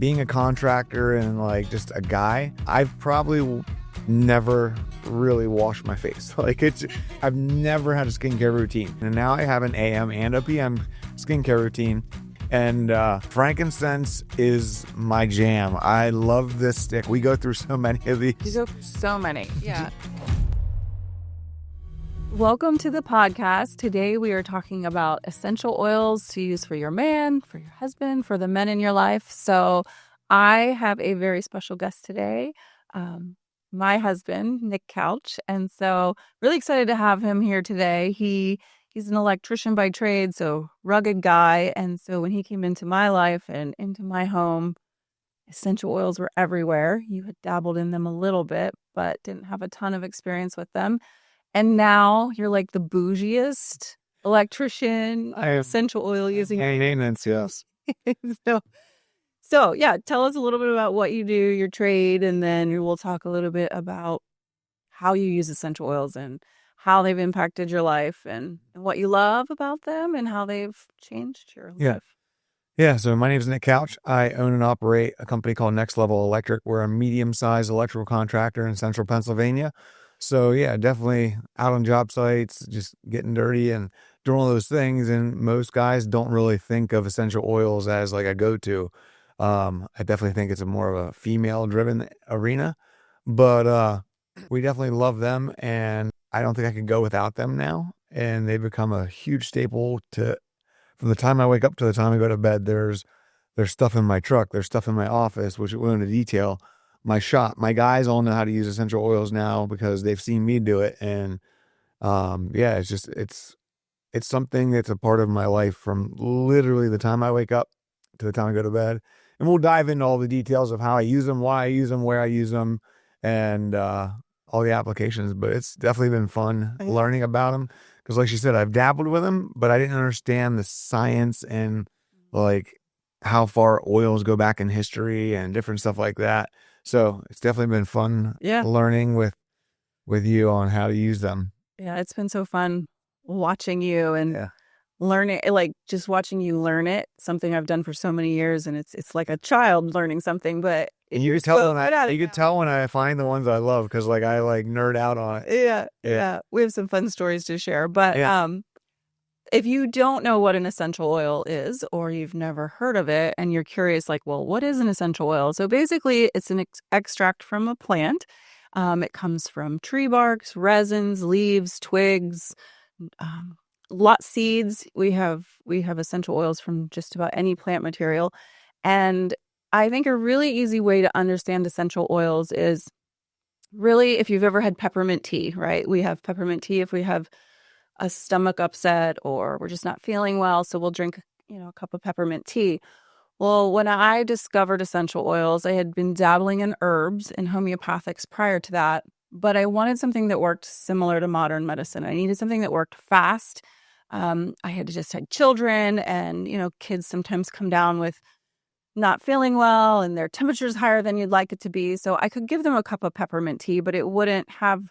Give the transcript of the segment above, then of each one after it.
being a contractor and like just a guy, I've probably never really washed my face. I've never had a skincare routine. And now I have an AM and a PM skincare routine. And frankincense is my jam. I love this stick. We go through so many of these. You go through so many. Yeah. Welcome to the podcast. Today we are talking about essential oils to use for your man, for your husband, for the men in your life. So I have a very special guest today, my husband, Nick Couch. And so really excited to have him here today. He's an electrician by trade, so rugged guy. And so when he came into my life and into my home, essential oils were everywhere. You had dabbled in them a little bit, but didn't have a ton of experience with them. And now you're like the bougiest electrician, essential oil using. Maintenance, yes. So yeah, tell us a little bit about what you do, your trade, and then we'll talk a little bit about how you use essential oils and how they've impacted your life and what you love about them and how they've changed your life. Yeah, so my name is Nick Couch. I own and operate a company called Next Level Electric. We're a medium-sized electrical contractor in central Pennsylvania. So yeah, definitely out on job sites, just getting dirty and doing all those things. And most guys don't really think of essential oils as like a go-to. I definitely think it's more of a female-driven arena, but we definitely love them, and I don't think I could go without them now. And they've become a huge staple from the time I wake up to the time I go to bed. There's stuff in my truck, there's stuff in my office, which we're going to detail. My shop, my guys all know how to use essential oils now because they've seen me do it. And yeah, it's something that's a part of my life from literally the time I wake up to the time I go to bed. And we'll dive into all the details of how I use them, why I use them, where I use them, and all the applications. But it's definitely been fun learning about them because, like she said, I've dabbled with them, but I didn't understand the science and like how far oils go back in history and different stuff like that. So it's definitely been fun learning with you on how to use them. Yeah, it's been so fun watching you and learning, like just watching you learn it, something I've done for so many years. And it's like a child learning something, but you could tell when I find the ones I love because like I like nerd out on it. Yeah. We have some fun stories to share. But if you don't know what an essential oil is, or you've never heard of it, and you're curious, like, well, what is an essential oil? So basically, it's an extract from a plant. It comes from tree barks, resins, leaves, twigs, seeds. We have essential oils from just about any plant material. And I think a really easy way to understand essential oils is really if you've ever had peppermint tea, right? We have peppermint tea if we have a stomach upset or we're just not feeling well. So we'll drink, a cup of peppermint tea. Well, when I discovered essential oils, I had been dabbling in herbs and homeopathics prior to that, but I wanted something that worked similar to modern medicine. I needed something that worked fast. I had just had children and, kids sometimes come down with not feeling well and their temperature's higher than you'd like it to be. So I could give them a cup of peppermint tea, but it wouldn't have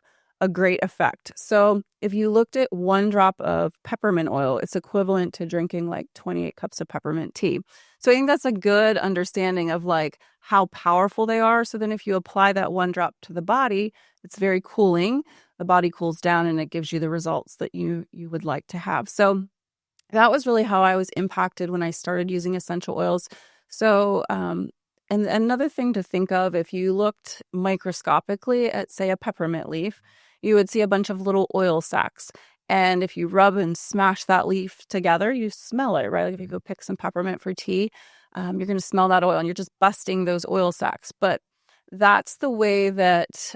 a great effect. So if you looked at 1 drop of peppermint oil, it's equivalent to drinking like 28 cups of peppermint tea. So I think that's a good understanding of like how powerful they are. So then if you apply that 1 drop to the body, it's very cooling. The body cools down and it gives you the results that you would like to have. So that was really how I was impacted when I started using essential oils. So, and another thing to think of, if you looked microscopically at, say, a peppermint leaf, you would see a bunch of little oil sacs. And if you rub and smash that leaf together, you smell it, right? Like if you go pick some peppermint for tea, you're going to smell that oil and you're just busting those oil sacs. But that's the way that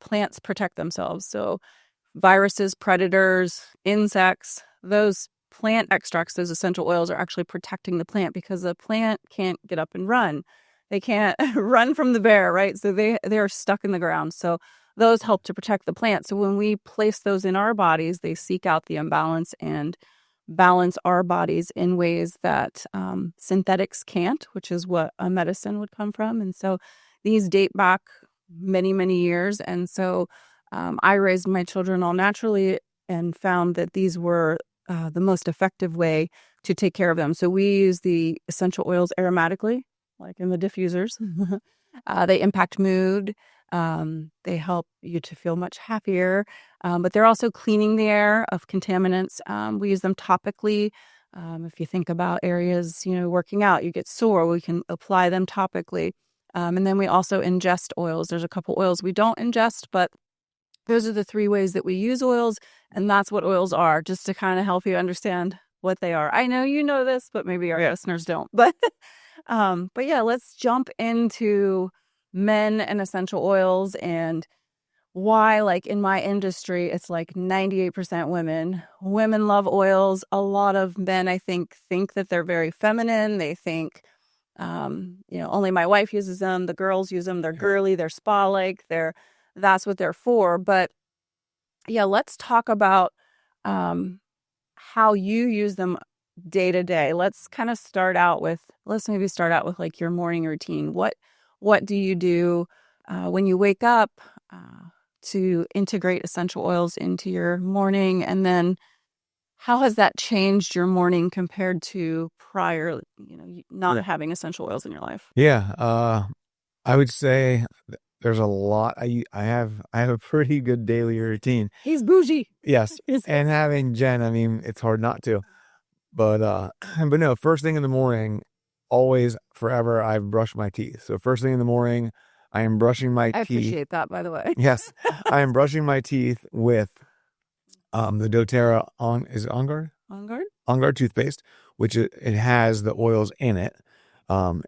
plants protect themselves. So viruses, predators, insects, those plant extracts, those essential oils are actually protecting the plant because the plant can't get up and run. They can't run from the bear, right? So they're stuck in the ground. So those help to protect the plant. So when we place those in our bodies, they seek out the imbalance and balance our bodies in ways that synthetics can't, which is what a medicine would come from. And so these date back many, many years. And so I raised my children all naturally and found that these were the most effective way to take care of them. So we use the essential oils aromatically. like in the diffusers. They impact mood. They help you to feel much happier, but they're also cleaning the air of contaminants. We use them topically. If you think about areas, working out, you get sore, we can apply them topically. And then we also ingest oils. There's a couple oils we don't ingest, but those are the three ways that we use oils. And that's what oils are, just to kind of help you understand what they are. I know you know this, but maybe our listeners don't. But yeah, let's jump into men and essential oils and why, like in my industry, it's like 98% women. Women love oils. A lot of men, I think that they're very feminine. They think, only my wife uses them. The girls use them. They're girly. They're spa-like. That's what they're for. But yeah, let's talk about how you use them day to day. Let's maybe start out with like your morning routine. What do you do when you wake up to integrate essential oils into your morning? And then how has that changed your morning compared to prior, not having essential oils in your life? Yeah, I would say there's a lot. I have a pretty good daily routine. He's bougie. Yes, and having Jen, I mean, it's hard not to. But but no, first thing in the morning, always forever, I've brushed my teeth. So first thing in the morning, I am brushing my I teeth. appreciate that, by the way. Yes, I am brushing my teeth with the doTERRA is it On Guard? On Guard? On Guard toothpaste, which it has the oils in it,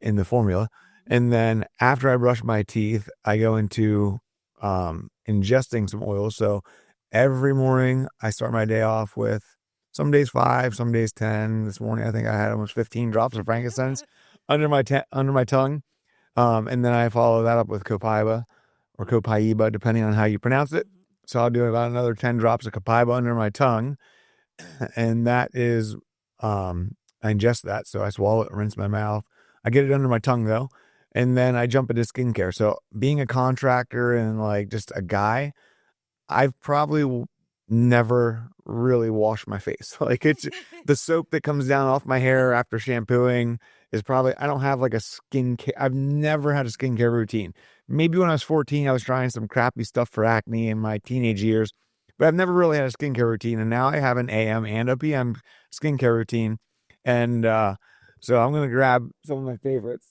in the formula. And then after I brush my teeth, I go into ingesting some oils. So every morning I start my day off with some days 5, some days 10. This morning I think I had almost 15 drops of frankincense under my tongue. And then I follow that up with copaiba or copaiba, depending on how you pronounce it. So I'll do about another 10 drops of copaiba under my tongue. And that is, I ingest that. So I swallow it, rinse my mouth. I get it under my tongue though. And then I jump into skincare. So being a contractor and like just a guy, I've probably never really washed my face. Like it's the soap that comes down off my hair after shampooing is probably, I don't have like a skincare. I've never had a skincare routine. Maybe when I was 14, I was trying some crappy stuff for acne in my teenage years, but I've never really had a skincare routine. And now I have an AM and a PM skincare routine. And so I'm going to grab some of my favorites.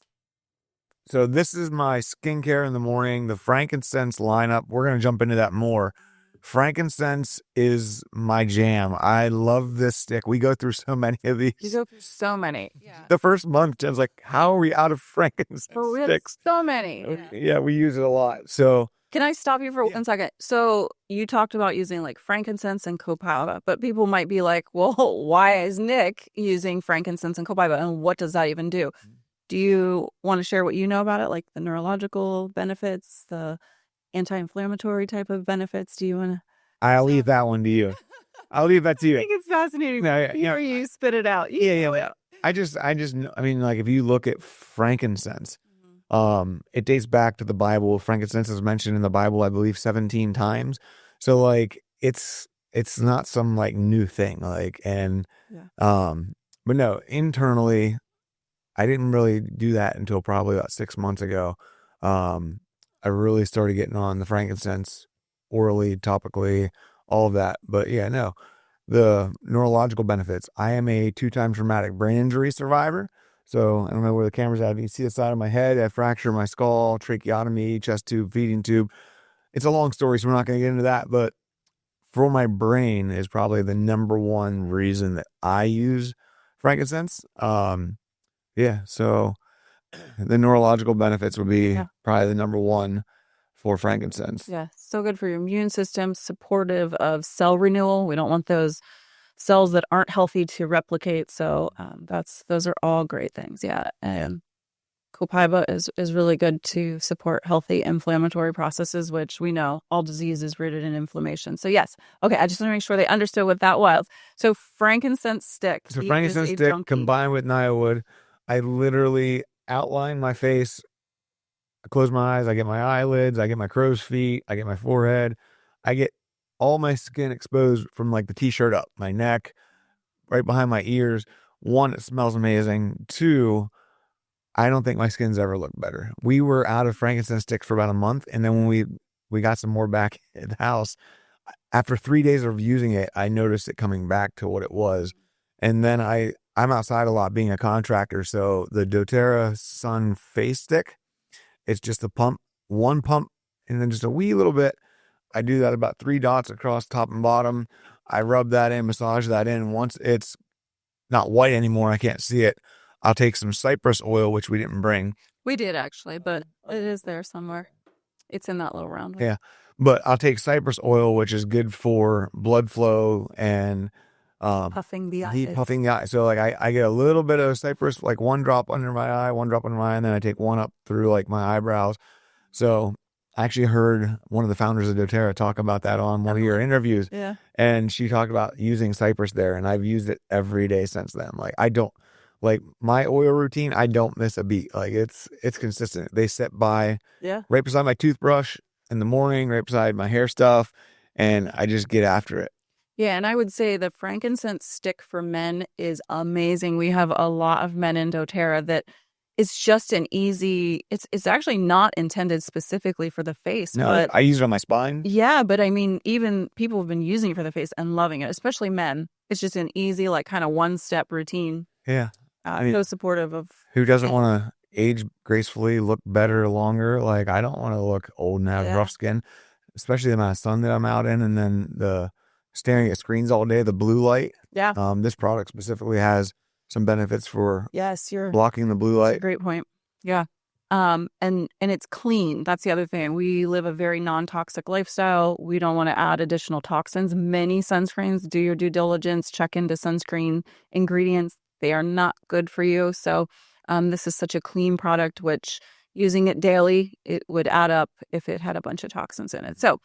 So this is my skincare in the morning, the frankincense lineup. We're going to jump into that more. Frankincense is my jam. I love this stick. We go through so many of these. You go through so many. Yeah. The first month, Jen's like, how are we out of frankincense we sticks? So many. Yeah, we use it a lot. So can I stop you for 1 second? So you talked about using like frankincense and copaiba, but people might be like, well, why is Nick using frankincense and copaiba? And what does that even do? Do you want to share what you know about it, like the neurological benefits, the anti-inflammatory type of benefits? Do you want to? I'll leave that one to you. I'll leave that to you. I think it's fascinating. No, Hear you spit it out. Yeah. I mean, like if you look at frankincense, it dates back to the Bible. Frankincense is mentioned in the Bible, I believe, 17 times. So like it's not some like new thing. Like but no, internally, I didn't really do that until probably about 6 months ago. I really started getting on the frankincense orally, topically, all of that. But yeah, no, the neurological benefits. I am a 2-time traumatic brain injury survivor. So I don't know where the camera's at. You can see the side of my head. I fractured my skull, tracheotomy, chest tube, feeding tube. It's a long story, so we're not going to get into that. But for my brain is probably the number one reason that I use frankincense. Yeah, so the neurological benefits would be probably the number one for frankincense. Yeah, so good for your immune system, supportive of cell renewal. We don't want those cells that aren't healthy to replicate. So those are all great things. Yeah. And copaiba is really good to support healthy inflammatory processes, which we know all disease is rooted in inflammation. So yes. Okay. I just want to make sure they understood what that was. So frankincense stick. So frankincense stick combined with Niowood. I literally outline my face. I close my eyes. I get my eyelids. I get my crow's feet. I get my forehead. I get all my skin exposed from like the t-shirt up, my neck, right behind my ears. 1, it smells amazing. 2, I don't think my skin's ever looked better. We were out of frankincense sticks for about a month, and then when we got some more back at the house, after 3 days of using it, I noticed it coming back to what it was. And then I'm outside a lot being a contractor, so the doTERRA Sun face stick, it's just a pump, one pump, and then just a wee little bit. I do that about 3 dots across top and bottom. I rub that in, massage that in. Once it's not white anymore, I can't see it, I'll take some cypress oil, which we didn't bring. We did actually, but it is there somewhere. It's in that little round one. Yeah. But I'll take cypress oil, which is good for blood flow and Puffing the eyes. puffing the eye. So like I get a little bit of cypress, like 1 drop under my eye, 1 drop under my eye, and then I take one up through like my eyebrows. So I actually heard one of the founders of doTERRA talk about that on one of your interviews. Yeah. And she talked about using cypress there, and I've used it every day since then. Like I don't like my oil routine, I don't miss a beat. Like it's consistent. They sit by right beside my toothbrush in the morning, right beside my hair stuff, and I just get after it. Yeah, and I would say the frankincense stick for men is amazing. We have a lot of men in doTERRA that it's just an easy, it's actually not intended specifically for the face. No, but I use it on my spine. yeah, but I mean, even people have been using it for the face and loving it, especially men. It's just an easy, like kind of one-step routine. Yeah. I mean, so supportive of. Who doesn't want to age gracefully, look better, longer? Like I don't want to look old and have rough skin, especially the amount of sun that I'm out in, and then the staring at screens all day, the blue light. Yeah. This product specifically has some benefits for you're blocking the blue light. Great point. Yeah. And it's clean. That's the other thing. We live a very non-toxic lifestyle. We don't want to add additional toxins. Many sunscreens, do your due diligence, check into sunscreen ingredients. They are not good for you. So this is such a clean product, which using it daily, it would add up if it had a bunch of toxins in it. So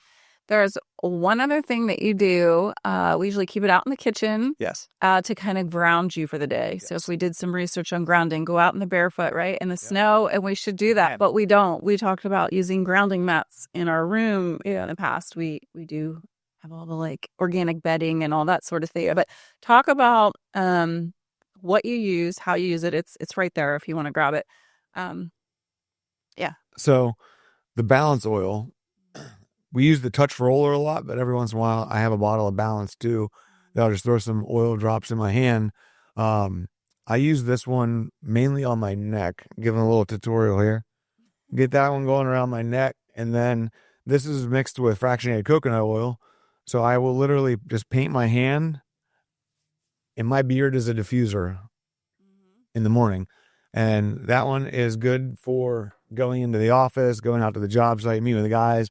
there's one other thing that you do. We usually keep it out in the kitchen. Yes. To kind of ground you for the day. Yes. So if we did some research on grounding, go out in the barefoot, right? In the snow, and we should do that, but we don't. We talked about using grounding mats in our room in the past. We do have all the like organic bedding and all that sort of thing. But talk about what you use, how you use it. It's right there if you want to grab it. Yeah. So the Balance oil, we use the touch roller a lot, but every once in a while I have a bottle of Balance too. I'll just throw some oil drops in my hand. I use this one mainly on my neck. Giving a little tutorial here. Get that one going around my neck, and then this is mixed with fractionated coconut oil. So I will literally just paint my hand, and my beard is a diffuser in the morning. And that one is good for going into the office, going out to the job site, meeting with the guys,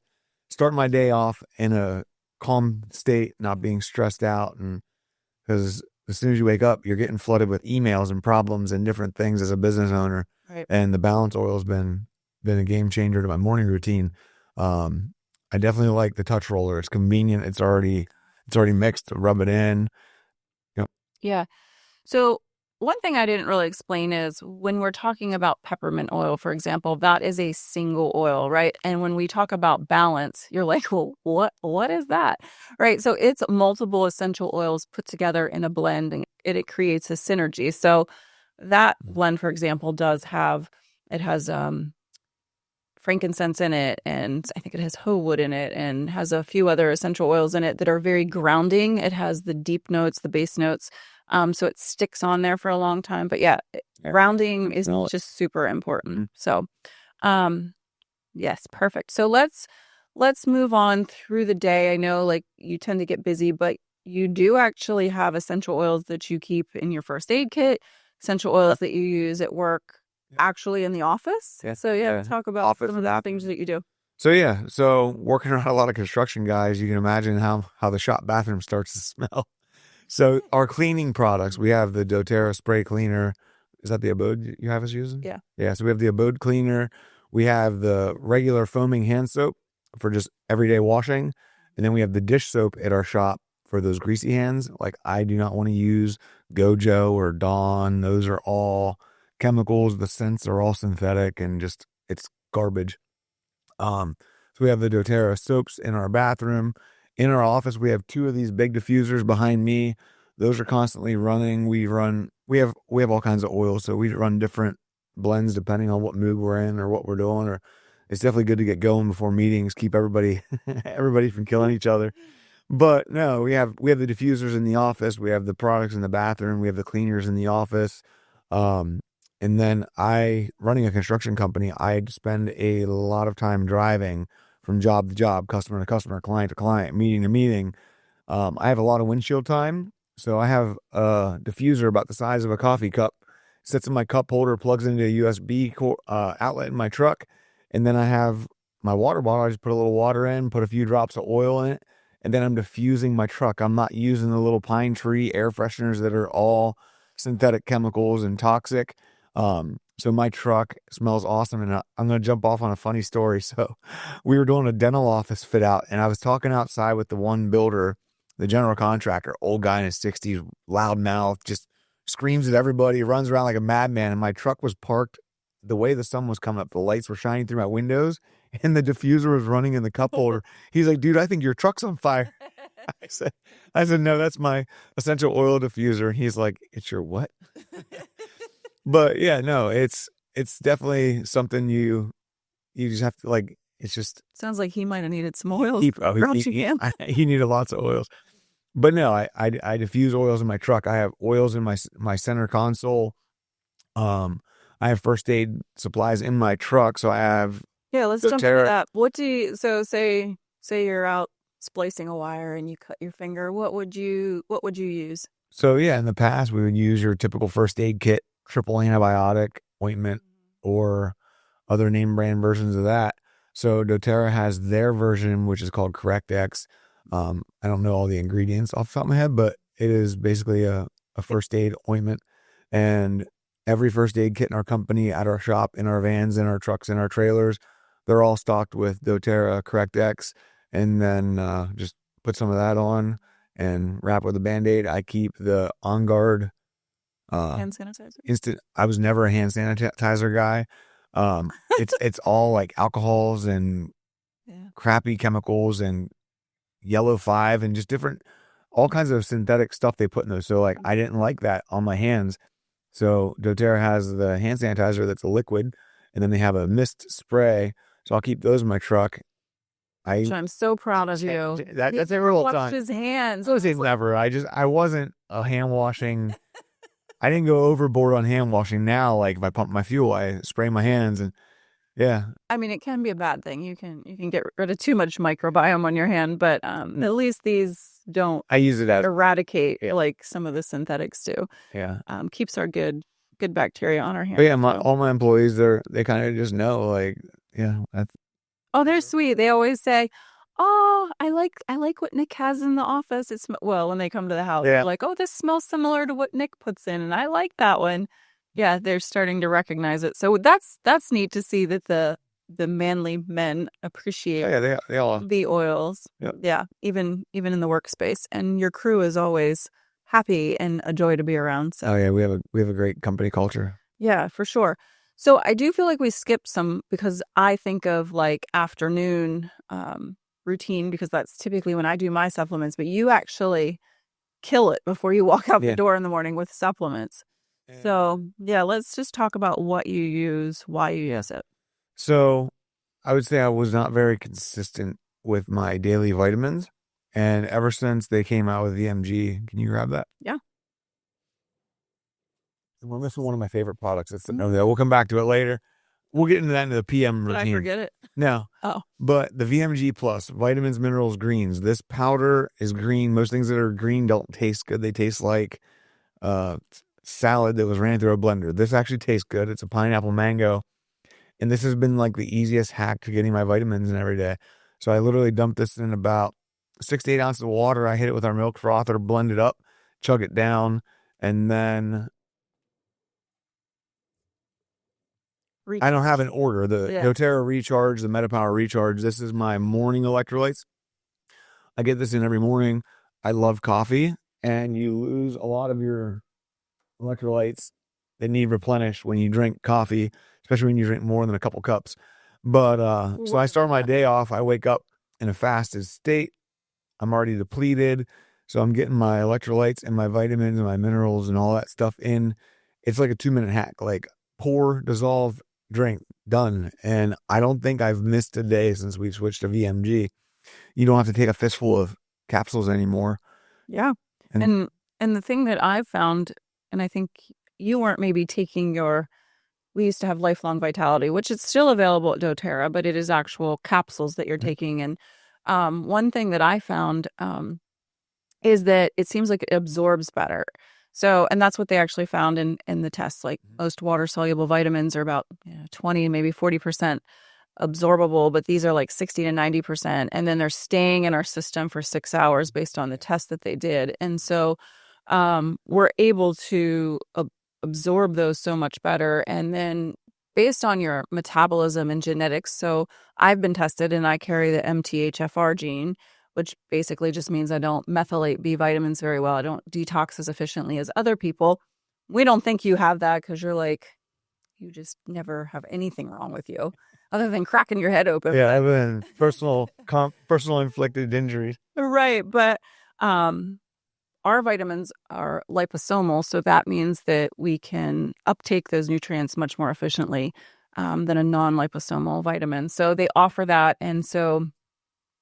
starting my day off in a calm state, not being stressed out. And because as soon as you wake up, you're getting flooded with emails and problems and different things as a business owner. Right. And the Balance oil has been a game changer to my morning routine. I definitely like the touch roller. It's convenient. It's already mixed to rub it in. Yep. Yeah. So one thing I didn't really explain is when we're talking about peppermint oil, for example, that is a single oil, right? And when we talk about Balance, you're like, well, what is that? Right. So it's multiple essential oils put together in a blend, and it creates a synergy. So that blend, for example, has frankincense in it, and I think it has hoe wood in it, and has a few other essential oils in it that are very grounding. It has the deep notes, the base notes. So it sticks on there for a long time. But yeah, grounding is just super important. So, yes, perfect. So let's move on through the day. I know like you tend to get busy, but you do actually have essential oils that you keep in your first aid kit, essential oils that you use at work, actually in the office. Yeah. So talk about some of the things that you do. So working around a lot of construction guys, you can imagine how the shop bathroom starts to smell. So our cleaning products, we have the doTERRA spray cleaner. Is that the Abode you have us using? Yeah. Yeah. So we have the Abode cleaner. We have the regular foaming hand soap for just everyday washing. And then we have the dish soap at our shop for those greasy hands. Like I do not want to use Gojo or Dawn. Those are all chemicals. The scents are all synthetic and just, it's garbage. So we have the doTERRA soaps in our bathroom. In our office, we have 2 of these big diffusers behind me. Those are constantly running. We have all kinds of oils, so we run different blends depending on what mood we're in or what we're doing. Or it's definitely good to get going before meetings, keep everybody everybody from killing each other. But no, we have the diffusers in the office, we have the products in the bathroom, we have the cleaners in the office. Um, and then running a construction company, I spend a lot of time driving from job to job, customer to customer, client to client, meeting to meeting. I have a lot of windshield time, so I have a diffuser about the size of a coffee cup, sits in my cup holder, plugs into a USB outlet in my truck, and then I have my water bottle. I just put a little water in, put a few drops of oil in it, and then I'm diffusing my truck. I'm not using the little pine tree air fresheners that are all synthetic chemicals and toxic. So my truck smells awesome, and I'm going to jump off on a funny story. So we were doing a dental office fit out, and I was talking outside with the one builder, the general contractor, old guy in his 60s, loud mouth, just screams at everybody, runs around like a madman. And my truck was parked the way the sun was coming up. The lights were shining through my windows, and the diffuser was running in the cup holder. He's like, dude, I think your truck's on fire. I said, no, that's my essential oil diffuser. And he's like, it's your what? But yeah, no, it's definitely something you just have to like. It's just Sounds like he might have needed some oils. he needed lots of oils. But no, I diffuse oils in my truck. I have oils in my center console. I have first aid supplies in my truck, so I have. Yeah, let's jump into that. What do you, so say you're out splicing a wire and you cut your finger, what would you use? So yeah, in the past we would use your typical first aid kit, triple antibiotic ointment, or other name brand versions of that. So doTERRA has their version, which is called CorrectX. I don't know all the ingredients off the top of my head, but it is basically a first aid ointment. And every first aid kit in our company, at our shop, in our vans, in our trucks, in our trailers, they're all stocked with doTERRA CorrectX. And then just put some of that on and wrap with a Band-Aid. I keep the On Guard hand sanitizer. Instant. I was never a hand sanitizer guy. It's all like alcohols and crappy chemicals and yellow 5 and just different, all kinds of synthetic stuff they put in those. So like I didn't like that on my hands. So doTERRA has the hand sanitizer that's a liquid, and then they have a mist spray. So I'll keep those in my truck. I'm so proud of you. That's every little time. Washed his hands. Never. I wasn't a hand washing. I didn't go overboard on hand washing. Now, like if I pump my fuel, I spray my hands, and yeah. I mean, it can be a bad thing. You can get rid of too much microbiome on your hand, but at least these don't. I use it as eradicate like some of the synthetics do. Yeah. Keeps our good bacteria on our hands. But yeah, all my employees, they kind of just know, like, yeah. Oh, they're sweet. They always say, "Oh, I like what Nick has in the office." It's when they come to the house, they're like, "Oh, this smells similar to what Nick puts in, and I like that one." Yeah, they're starting to recognize it. So that's neat to see that the manly men appreciate. They all the oils. Yep. Yeah, even in the workspace, and your crew is always happy and a joy to be around. So we have a great company culture. Yeah, for sure. So I do feel like we skipped some, because I think of like afternoon routine, because that's typically when I do my supplements, but you actually kill it before you walk out the door in the morning with supplements. Yeah. So yeah, let's just talk about what you use, why you use it. So I would say I was not very consistent with my daily vitamins. And ever since they came out with VMG, can you grab that? Yeah. We're missing one of my favorite products. We'll come back to it later. We'll get into that in the PM routine. Did I forget it? No. Oh. But the VMG Plus, vitamins, minerals, greens. This powder is green. Most things that are green don't taste good. They taste like salad that was ran through a blender. This actually tastes good. It's a pineapple mango. And this has been like the easiest hack to getting my vitamins in every day. So I literally dump this in about 6 to 8 ounces of water. I hit it with our milk frother, blend it up, chug it down, and then Recharge. I don't have an order. The doTERRA Recharge, the MetaPower Recharge, this is my morning electrolytes. I get this in every morning. I love coffee, and you lose a lot of your electrolytes that need replenished when you drink coffee, especially when you drink more than a couple cups. But so I start my day off. I wake up in a fasted state. I'm already depleted, so I'm getting my electrolytes and my vitamins and my minerals and all that stuff in. It's like a 2-minute hack. Like, pour, dissolve, drink, done. And I don't think I've missed a day since we switched to VMG. You don't have to take a fistful of capsules anymore. Yeah. And And the thing that I've found, and I think you weren't maybe taking we used to have Lifelong Vitality, which is still available at doTERRA, but it is actual capsules that you're taking. And one thing that I found is that it seems like it absorbs better. So, and that's what they actually found in the tests. Like most water soluble vitamins are about 20, maybe 40% absorbable, but these are like 60 to 90%. And then they're staying in our system for 6 hours based on the test that they did. And so we're able to absorb those so much better. And then based on your metabolism and genetics, so I've been tested and I carry the MTHFR gene, which basically just means I don't methylate B vitamins very well. I don't detox as efficiently as other people. We don't think you have that because you're like, you just never have anything wrong with you other than cracking your head open. yeah, I've been personal inflicted injuries. Right. But our vitamins are liposomal, so that means that we can uptake those nutrients much more efficiently than a non-liposomal vitamin. So they offer that. And so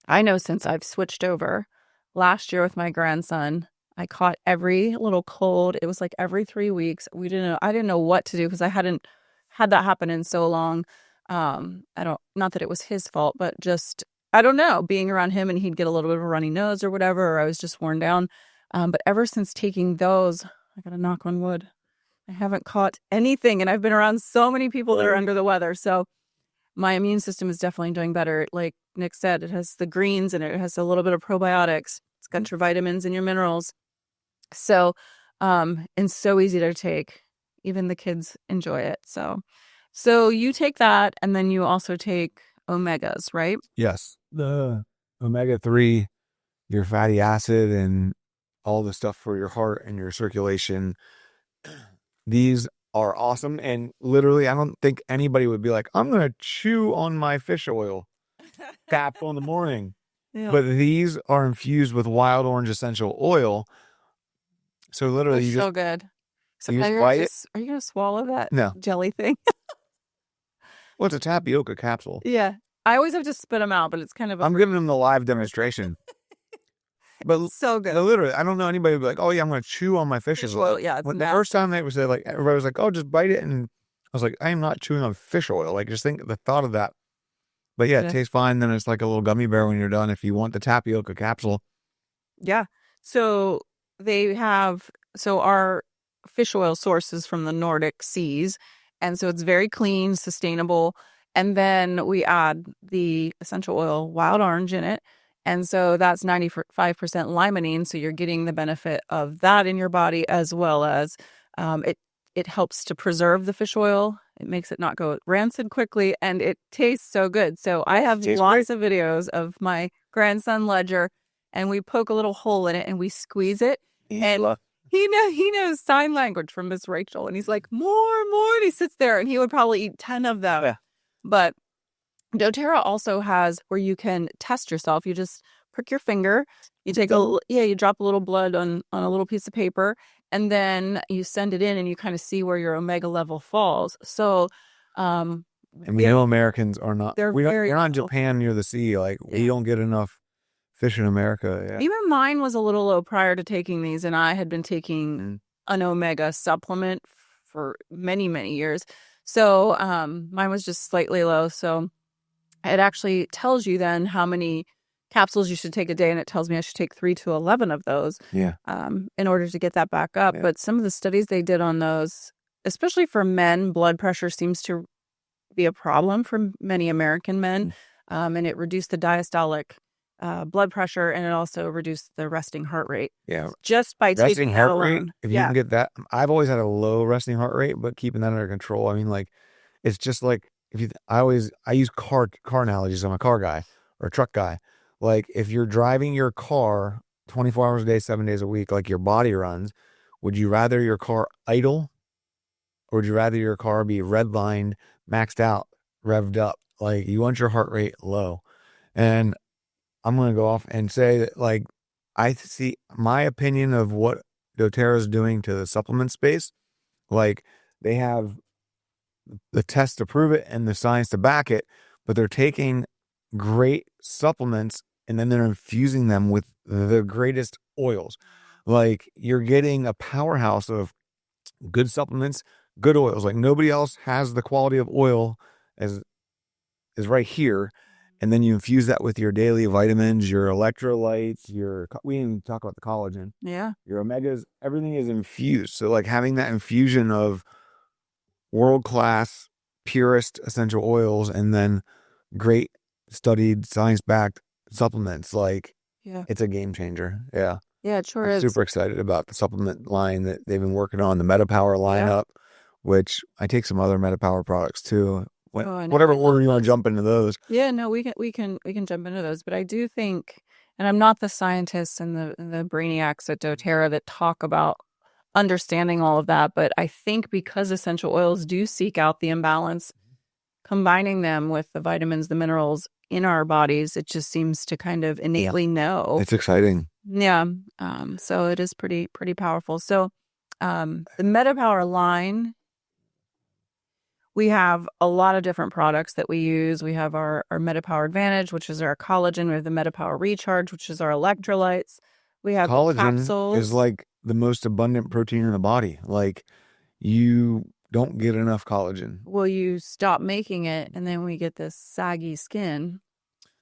I know since I've switched over last year with my grandson, I caught every little cold. It was like every 3 weeks. I didn't know what to do because I hadn't had that happen in so long. Not that it was his fault, but just, I don't know, being around him and he'd get a little bit of a runny nose or whatever, or I was just worn down. But ever since taking those, I got to knock on wood, I haven't caught anything. And I've been around so many people that are under the weather. So my immune system is definitely doing better. Like Nick said, it has the greens in it. It has a little bit of probiotics. It's got your vitamins and your minerals. So, and so easy to take. Even the kids enjoy it. So you take that, and then you also take omegas, right? Yes. The omega-3, your fatty acid, and all the stuff for your heart and your circulation. These are awesome. And literally, I don't think anybody would be like, I'm going to chew on my fish oil capsule in the morning. Yeah. But these are infused with wild orange essential oil. So literally, They're you so just good. So you just bite it. are you going to swallow that No, jelly thing? well, it's a tapioca capsule. Yeah. I always have to spit them out, but it's kind of I'm giving them the live demonstration. But so good. literally, I don't know anybody would be like, oh yeah, I'm going to chew on my fish oil. Yeah, When the first time they said, like, everybody was like, oh, just bite it. And I was like, I am not chewing on fish oil. Like, just think the thought of that. But yeah, it tastes fine. Then it's like a little gummy bear when you're done. If you want the tapioca capsule. Yeah. So our fish oil source is from the Nordic seas. And so it's very clean, sustainable. And then we add the essential oil wild orange in it. And so that's 95% limonene. So you're getting the benefit of that in your body, as well as it helps to preserve the fish oil. It makes it not go rancid quickly, and it tastes so good. So I have lots of videos of my grandson Ledger, and we poke a little hole in it and we squeeze it. And he knows sign language from Miss Rachel, and he's like, more, and he sits there and he would probably eat 10 of them. Yeah. But doTERRA also has where you can test yourself. You just prick your finger, you take you drop a little blood on a little piece of paper, and then you send it in and you kind of see where your omega level falls. So, and we know Americans are not, you're not in Japan near the sea. Like, we don't get enough fish in America. Yeah. Even mine was a little low prior to taking these, and I had been taking an omega supplement for many, many years. So, mine was just slightly low. So it actually tells you then how many capsules you should take a day, and it tells me I should take 3 to 11 of those in order to get that back up. Yeah. But some of the studies they did on those, especially for men, blood pressure seems to be a problem for many American men, and it reduced the diastolic blood pressure, and it also reduced the resting heart rate. Yeah, just by resting taking heart alone. rate. If you can get that, I've always had a low resting heart rate, but keeping that under control. I mean, like, it's just like I use car analogies. I'm a car guy or a truck guy. Like, if you're driving your car 24 hours a day, 7 days a week, like your body runs, would you rather your car idle, or would you rather your car be redlined, maxed out, revved up? Like, you want your heart rate low. And I'm going to go off and say that, like, I see my opinion of what doTERRA is doing to the supplement space. Like, they have the tests to prove it and the science to back it, but they're taking great supplements and then they're infusing them with the greatest oils. Like you're getting a powerhouse of good supplements, good oils. Like nobody else has the quality of oil as is right here. And then you infuse that with your daily vitamins, your electrolytes, we didn't even talk about the collagen, Yeah. your omegas, everything is infused. So like having that infusion of world-class, purest essential oils and then great studied science-backed supplements, like Yeah. it's a game changer. Yeah. Yeah, it sure I'm is. super excited about the supplement line that they've been working on, the MetaPower lineup, which I take some other MetaPower products too. Whatever order you want to jump into those. Yeah, no, we can jump into those, but I do think, and I'm not the scientists and the brainiacs at doTERRA that talk about understanding all of that, but I think because essential oils do seek out the imbalance, combining them with the vitamins, the minerals in our bodies, it just seems to kind of innately know. It's exciting. Yeah. So it is pretty powerful. So the MetaPower line, we have a lot of different products that we use. We have our MetaPower Advantage, which is our collagen. We have the MetaPower Recharge, which is our electrolytes. We have collagen capsules. Is like the most abundant protein in the body. Like you don't get enough collagen. Well, you stop making it, and then we get this saggy skin.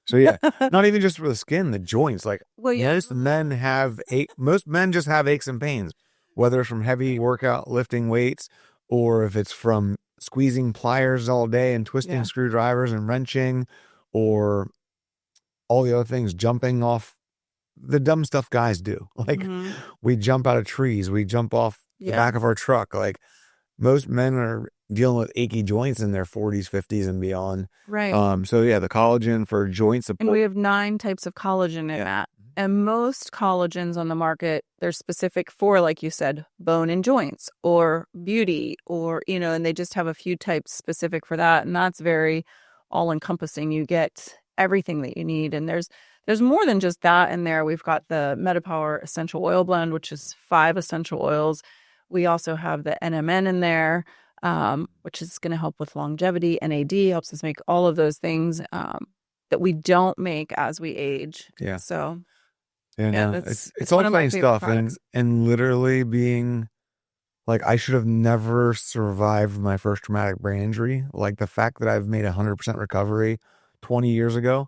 So yeah, not even just for the skin, the joints. Like most men have most men just have aches and pains, whether it's from heavy workout lifting weights or if it's from squeezing pliers all day and twisting screwdrivers and wrenching or all the other things, jumping off the dumb stuff guys do. Like we jump out of trees, we jump off the back of our truck. Like most men are dealing with achy joints in their 40s, 50s, and beyond. Right. So yeah, the collagen for joint support. And we have 9 types of collagen in that. And most collagens on the market, they're specific for, like you said, bone and joints or beauty or, and they just have a few types specific for that. And that's very all encompassing. You get everything that you need. And there's more than just that in there. We've got the MetaPower Essential Oil Blend, which is 5 essential oils. We also have the NMN in there, which is going to help with longevity. NAD helps us make all of those things that we don't make as we age. Yeah. So, it's all funny stuff. And literally being like, I should have never survived my first traumatic brain injury. Like the fact that I've made 100% recovery 20 years ago,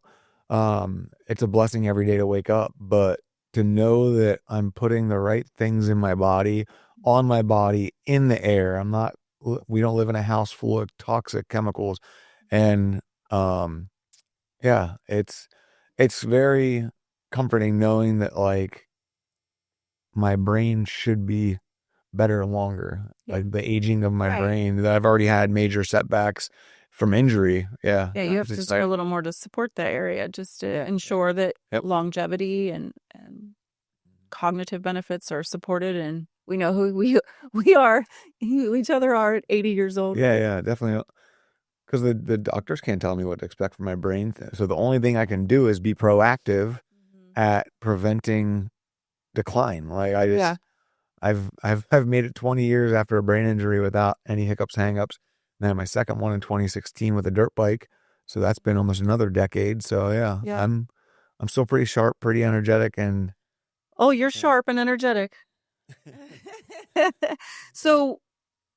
it's a blessing every day to wake up. But to know that I'm putting the right things in my body, on my body, in the air. We don't live in a house full of toxic chemicals. And, it's very comforting knowing that like my brain should be better longer. Like the aging of my brain, that I've already had major setbacks from injury. Yeah. Yeah. You have to do a little more to support that area just to ensure that longevity and cognitive benefits are supported, and we know who we are, who each other are at 80 years old. Yeah, definitely. Because the doctors can't tell me what to expect from my brain. So the only thing I can do is be proactive at preventing decline. Like I've made it 20 years after a brain injury without any hiccups, hangups. And then my second one in 2016 with a dirt bike. So that's been almost another decade. So yeah. I'm still pretty sharp, pretty energetic, and you're sharp and energetic. So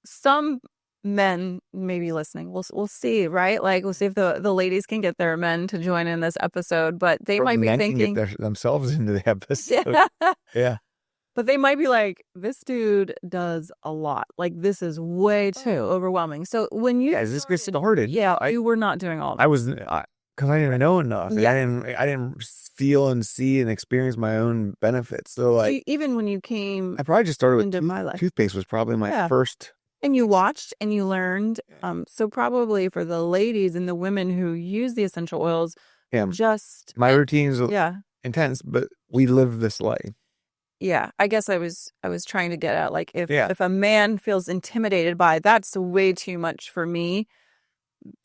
some men may be listening. We'll see, right? Like we'll see if the ladies can get their men to join in this episode, but they might be thinking can get themselves into the episode. Yeah. But they might be like, this dude does a lot. Like this is way too overwhelming. So when you this gets started, you were not doing all that. I was because I didn't know enough. I didn't feel and see and experience my own benefits. So like even when you came, I probably just started with into my life. Toothpaste was probably my first. And you watched and you learned. So probably for the ladies and the women who use the essential oils, just my routine's intense, but we live this life. Yeah, I guess I was trying to get at like if a man feels intimidated by that's way too much for me.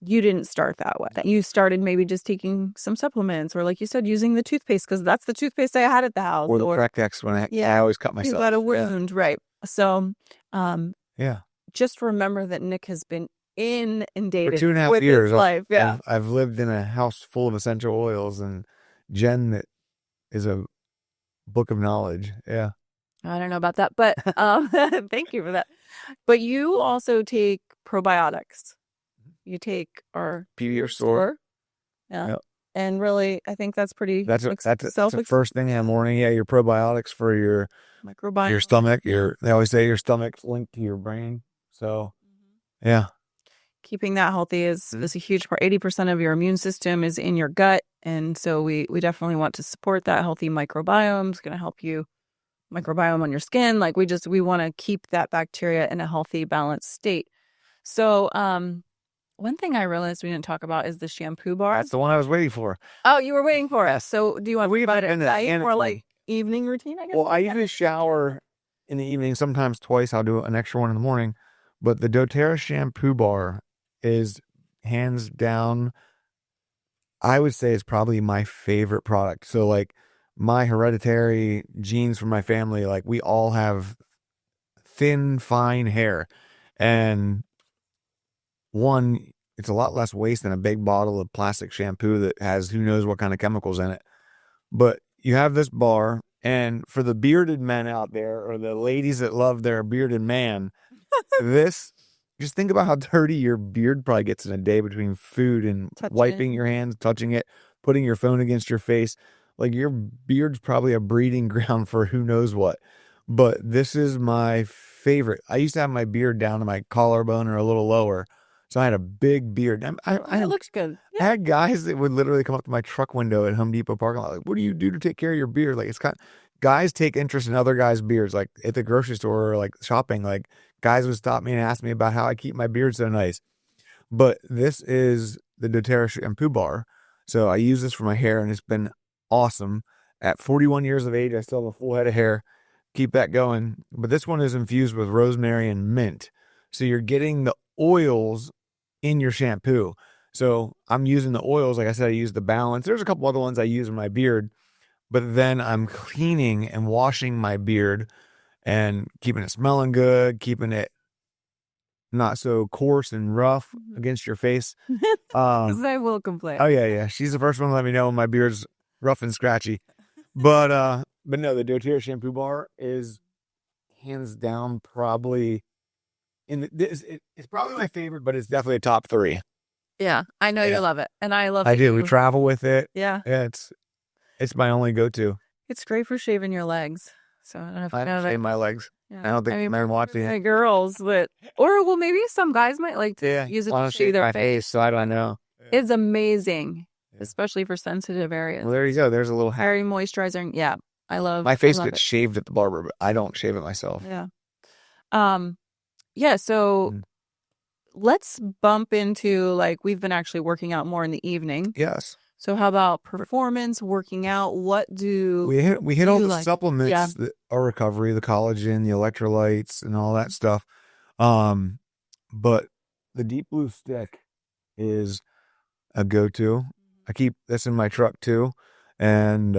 You didn't start that way. You started maybe just taking some supplements, or like you said, using the toothpaste because that's the toothpaste I had at the house, or the Correct-X when I always cut myself. You got a wound, right? So, yeah. Just remember that Nick has been For inundated 2.5 with this years, life. Yeah. I've lived in a house full of essential oils, and Jen is a book of knowledge. Yeah. I don't know about that, but thank you for that. But you also take probiotics. You take our PBR store. store. Yeah. Yep. And really, I think that's pretty That's the first thing in the morning. Yeah, your probiotics for your microbiome. stomach. They always say your stomach's linked to your brain. So yeah. Keeping that healthy is a huge part. 80% of your immune system is in your gut. And so we definitely want to support that healthy microbiome. It's going to help you microbiome on your skin. Like we want to keep that bacteria in a healthy, balanced state. So, one thing I realized we didn't talk about is the shampoo bar. That's the one I was waiting for. Oh, you were waiting for us. Yes. So do you want to talk about it at night or like evening routine, I guess? Well, I usually shower in the evening, sometimes twice. I'll do an extra one in the morning. But the doTERRA shampoo bar is hands down, I would say, is probably my favorite product. So like my hereditary genes from my family, like we all have thin, fine hair. And one, it's a lot less waste than a big bottle of plastic shampoo that has who knows what kind of chemicals in it. But you have this bar, and for the bearded men out there, or the ladies that love their bearded man, this, just think about how dirty your beard probably gets in a day between food and wiping your hands, touching it, putting your phone against your face. Like your beard's probably a breeding ground for who knows what. But this is my favorite. I used to have my beard down to my collarbone or a little lower. So I had a big beard. It looks good. I had guys that would literally come up to my truck window at Home Depot parking lot. Like, what do you do to take care of your beard? Like, guys take interest in other guys' beards. Like at the grocery store or like shopping, like guys would stop me and ask me about how I keep my beard so nice. But this is the doTERRA shampoo bar. So I use this for my hair, and it's been awesome. At 41 years of age, I still have a full head of hair. Keep that going. But this one is infused with rosemary and mint. So you're getting the oils in your shampoo. So I'm using the oils. Like I said, I use the Balance. There's a couple other ones I use in my beard, but then I'm cleaning and washing my beard and keeping it smelling good, keeping it not so coarse and rough against your face. Because I will complain. Oh yeah. She's the first one to let me know when my beard's rough and scratchy. But no, the doTERRA shampoo bar is hands down probably it's probably my favorite, but it's definitely a top 3. Yeah, I know you love it, and I love. I do. We travel with it. Yeah, it's my only go-to. It's great for shaving your legs. So I don't know if I don't shave my legs. Yeah. I don't think they're watching it. Girls that, or well, maybe some guys might like to use it to shave their face. So I don't know. It's amazing, especially for sensitive areas. Well, there you go. There's a little very moisturizing. Yeah, I love. My face gets shaved at the barber, but I don't shave it myself. Yeah. Yeah. So let's bump into like we've been actually working out more in the evening. Yes. So how about performance, working out? What do we hit all the supplements that are recovery, the collagen, the electrolytes, and all that stuff. But the Deep Blue stick is a go-to. I keep this in my truck too, and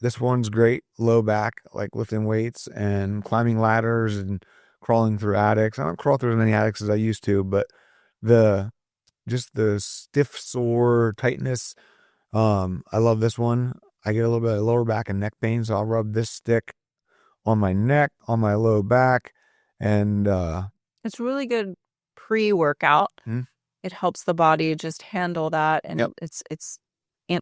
this one's great. Low back, like lifting weights and climbing ladders and crawling through attics. I don't crawl through as many attics as I used to, but just the stiff, sore tightness. I love this one. I get a little bit of lower back and neck pain, so I'll rub this stick on my neck, on my low back, and it's really good pre-workout. It helps the body just handle that, and it's going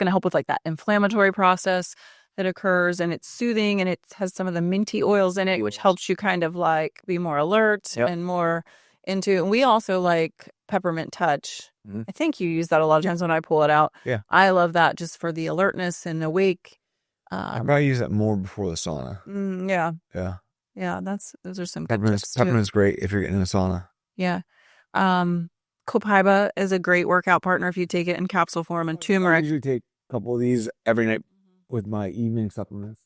to help with like that inflammatory process that occurs, and it's soothing, and it has some of the minty oils in it, which helps you kind of like be more alert and more into. And we also like peppermint touch. I think you use that a lot of times when I pull it out. Yeah, I love that just for the alertness and awake. I probably use it more before the sauna. Yeah. Those are some peppermint's great if you're getting in a sauna. Yeah. Copaiba is a great workout partner if you take it in capsule form, and turmeric. I usually take a couple of these every night with my evening supplements.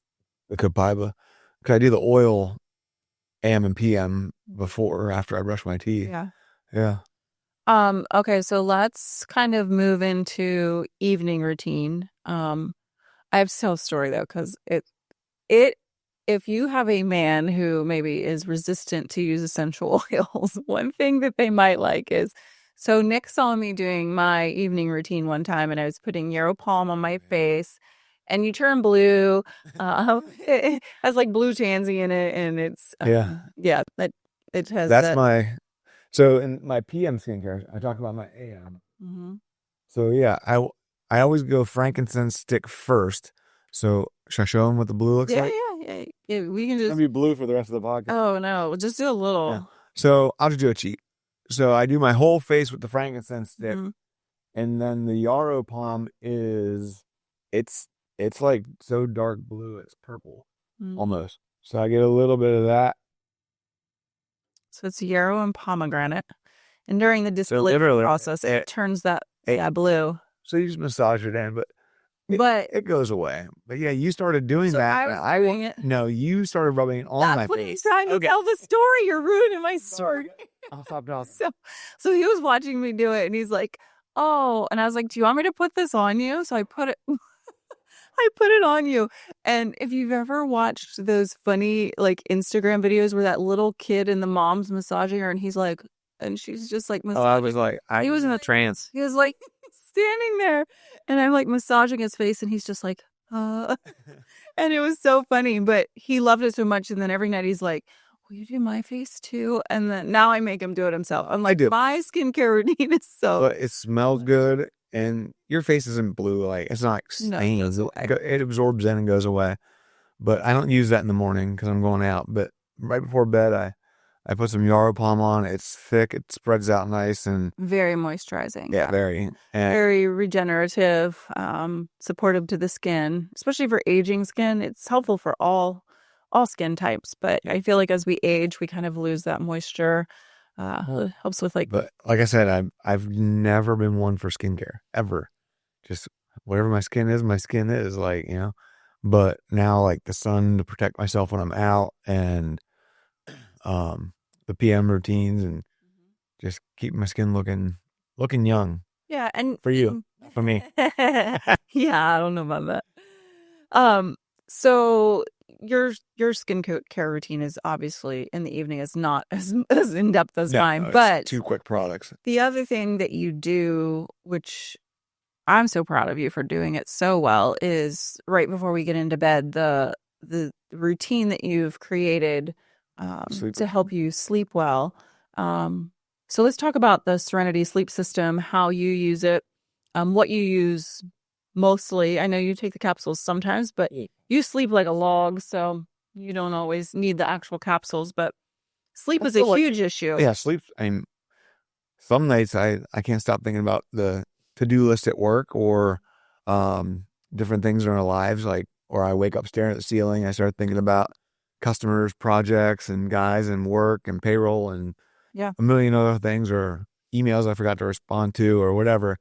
The Copaiba, because I do the oil AM and PM before or after I brush my teeth. Yeah. Okay, so let's kind of move into evening routine. I have to tell a story though, because it if you have a man who maybe is resistant to use essential oils, one thing that they might like is, so Nick saw me doing my evening routine one time and I was putting Yarrow Palm on my face and you turn blue. It has like blue tansy in it and it's, Yeah. yeah, that it has That's that. so in my PM skincare, I talk about my AM. Mm-hmm. So yeah, I always go frankincense stick first. So should I show them what the blue looks Yeah, like? yeah. We can It's gonna just, be blue for the rest of the podcast. oh no, we'll just do a Yeah. little. So I'll just do a cheat. So I do my whole face with the frankincense stick, Mm-hmm. and then the yarrow palm it's it's like so dark blue, it's purple Mm-hmm. almost. So I get a little bit of that. So it's yarrow and pomegranate. And during the So distillation literally, process, it turns that blue. So you just massage it in, but But it goes away. But yeah, you started doing so that. I was doing it. No, you started rubbing it on my That's what he's face. trying to tell the story. You're ruining my story. I'll stop talking. So he was watching me do it, and he's like, "Oh," and I was like, "Do you want me to put this on you?" So I put it. I put it on you. And if you've ever watched those funny like Instagram videos where that little kid and the mom's massaging her and he's like, and she's just like Oh, I was like, he was in a trance. He was like standing there and I'm like massaging his face and he's just like, and it was so funny, but he loved it so much. And then every night he's like, will you do my face too? And then now I make him do it himself. I'm like, do. my skincare routine is so. But it smells good, and your face isn't blue. Like it's not like stains. It absorbs in and goes away. But I don't use that in the morning because I'm going out. But right before bed, I put some yarrow palm on. It's thick. It spreads out nice and very moisturizing. yeah, very. And very regenerative, supportive to the skin, especially for aging skin. It's helpful for all skin types, but I feel like as we age, we kind of lose that moisture. It helps with like. But like I said, I've never been one for skincare ever. Just whatever my skin is like, you know. But now like the sun to protect myself when I'm out and the PM routines and just keep my skin looking young. Yeah, and for you, for me. Yeah, I don't know about that. So your skincare routine is obviously in the evening is not as in depth as mine, no, but two quick products. The other thing that you do, which I'm so proud of you for doing it so well, is right before we get into bed, the routine that you've created to help you sleep well. So let's talk about the Serenity sleep system, how you use it, what you use mostly. I know you take the capsules sometimes, but you sleep like a log, so you don't always need the actual capsules, but sleep is a huge issue. Yeah, sleep. I mean, some nights I can't stop thinking about the to-do list at work or different things in our lives, like, or I wake up staring at the ceiling. I start thinking about customers, projects, and guys, and work, and payroll, and a million other things, or emails I forgot to respond to, or whatever.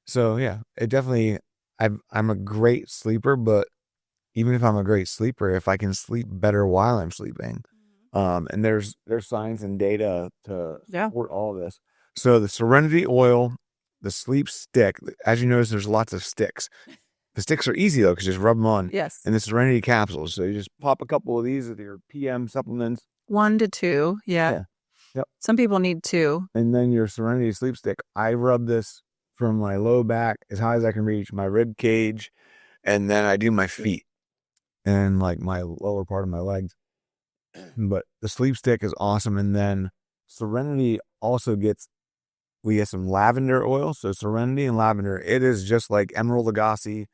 So yeah, it definitely. I'm a great sleeper, but even if I'm a great sleeper, if I can sleep better while I'm sleeping, and there's science and data to support all this. So the Serenity oil, the sleep stick. As you notice, there's lots of sticks. The sticks are easy though, because you just rub them on. Yes. And the Serenity capsules. So you just pop a couple of these with your PM supplements. 1 to 2. Yeah. Yep. Some people need 2. And then your Serenity sleep stick. I rub this from my low back as high as I can reach, my rib cage, and then I do my feet and like my lower part of my legs. But the sleep stick is awesome. And then Serenity also we get some lavender oil. So Serenity and lavender, it is just like Emerald Lagasse.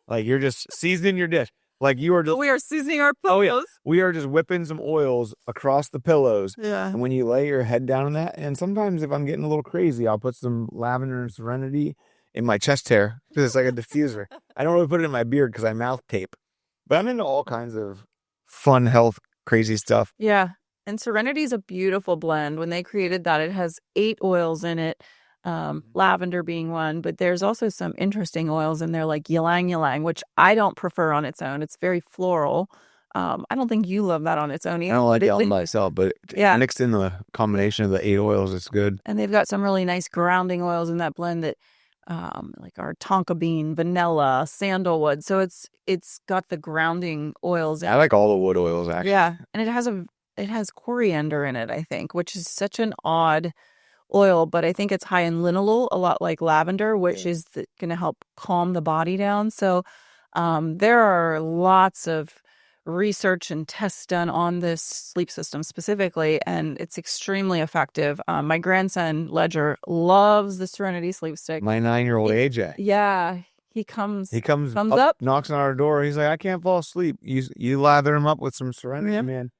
Like you're just seasoning your dish. Like you are just. We are seasoning our pillows. Oh, yeah. We are just whipping some oils across the pillows. Yeah. And when you lay your head down in that, and sometimes if I'm getting a little crazy, I'll put some lavender and Serenity in my chest hair because it's like a diffuser. I don't really put it in my beard because I mouth tape. But I'm into all kinds of fun, health, crazy stuff. Yeah. And Serenity is a beautiful blend. When they created that, it has 8 oils in it, lavender being one. But there's also some interesting oils in there like ylang ylang, which I don't prefer on its own. It's very floral. I don't think you love that on its own either. I don't like it on myself, but mixed in the combination of the 8 oils, it's good. And they've got some really nice grounding oils in that blend that like our tonka bean, vanilla, sandalwood. So it's got the grounding oils in I like all the wood oils actually. Yeah, and it has coriander in it, I think, which is such an odd oil, but I think it's high in linalool, a lot like lavender, which is going to help calm the body down. So there are lots of research and tests done on this sleep system specifically, and it's extremely effective. My grandson, Ledger, loves the Serenity Sleep Stick. My 9-year-old AJ. Yeah, he comes comes up, knocks on our door. He's like, I can't fall asleep. You lather him up with some Serenity, man.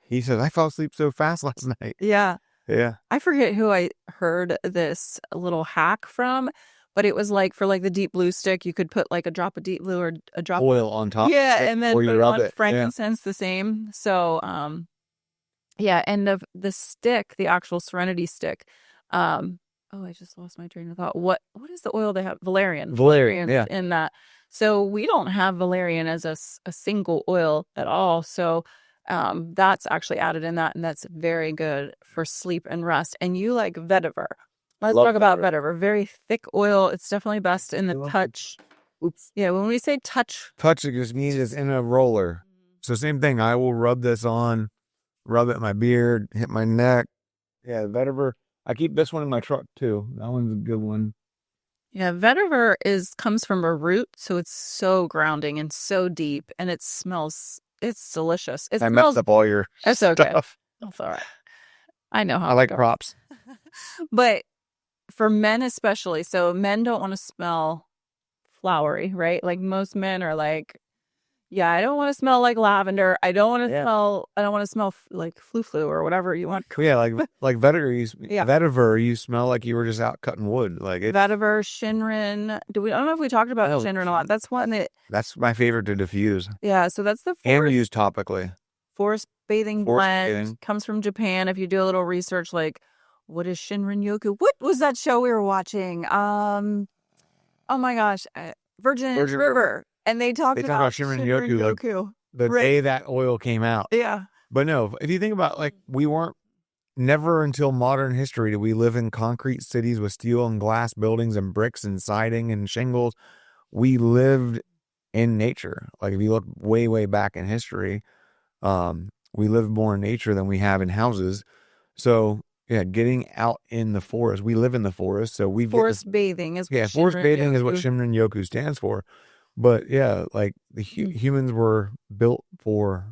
He says, I fell asleep so fast last night. Yeah. Yeah. I forget who I heard this little hack from, but it was like for like the deep blue stick, you could put like a drop of deep blue or a drop oil on top. Yeah, and then put on frankincense the same. So yeah, and the stick, the actual Serenity stick. Oh, I just lost my train of thought. What is the oil they have? Valerian. Valerian, yeah. In that. So we don't have valerian as a single oil at all. So that's actually added in that, and that's very good for sleep and rest. And you like vetiver. Let's talk about vetiver. Very thick oil. It's definitely best in the touch. Oops. Yeah, when we say touch. Touch, it just means it's in a roller. So same thing. I will rub this on, rub it in my beard, hit my neck. Yeah, vetiver. I keep this one in my truck too. That one's a good one. Yeah, vetiver comes from a root, so it's so grounding and so deep, and it smells. It's delicious. I messed up all your It's stuff. Okay. That's all right. I know how. I like props. But for men especially, so men don't want to smell flowery, right? Like most men are like, yeah, I don't want to smell like lavender. I don't want to smell like flu or whatever you want. Yeah, like vetiver, you smell like you were just out cutting wood. Like vetiver, Shinrin. I don't know if we talked about Shinrin a lot. That's one that's my favorite to diffuse. Yeah, so that's the and used topically. Forest bathing blend comes from Japan. If you do a little research, like what is Shinrin Yoku? What was that show we were watching? Oh my gosh, Virgin River. And they talked about Shinrin Yoku like the day that oil came out. Yeah. But no, if you think about like never until modern history did we live in concrete cities with steel and glass buildings and bricks and siding and shingles. We lived in nature. Like if you look way, way back in history, we live more in nature than we have in houses. So yeah, getting out in the forest. We live in the forest, so forest bathing is forest bathing is what Shinrin Yoku stands for. But yeah, like the humans were built for